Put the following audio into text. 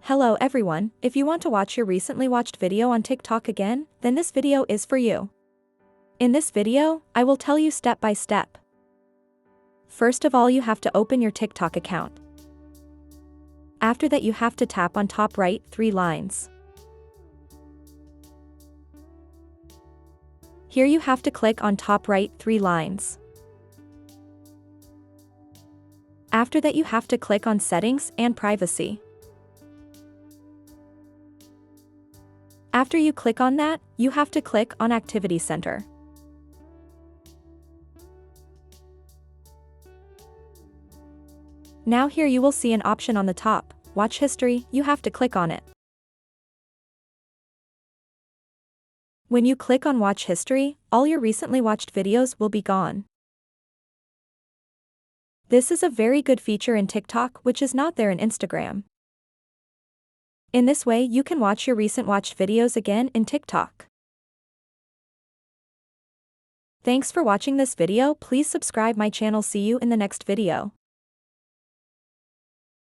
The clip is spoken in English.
Hello everyone, if you want to watch your recently watched video on TikTok again, then this video is for you. In this video, I will tell you step by step. First of all, you have to open your TikTok account. After that, you have to tap on top right 3 lines. Here you have to click on top right 3 lines. After that, you have to click on settings and privacy. After you click on that, you have to click on Activity Center. Now here you will see an option on the top, Watch History, you have to click on it. When you click on Watch History, all your recently watched videos will be gone. This is a very good feature in TikTok which is not there in Instagram. In this way, you can watch your recent watched videos again in TikTok. Thanks for watching this video. Please subscribe my channel. See you in the next video.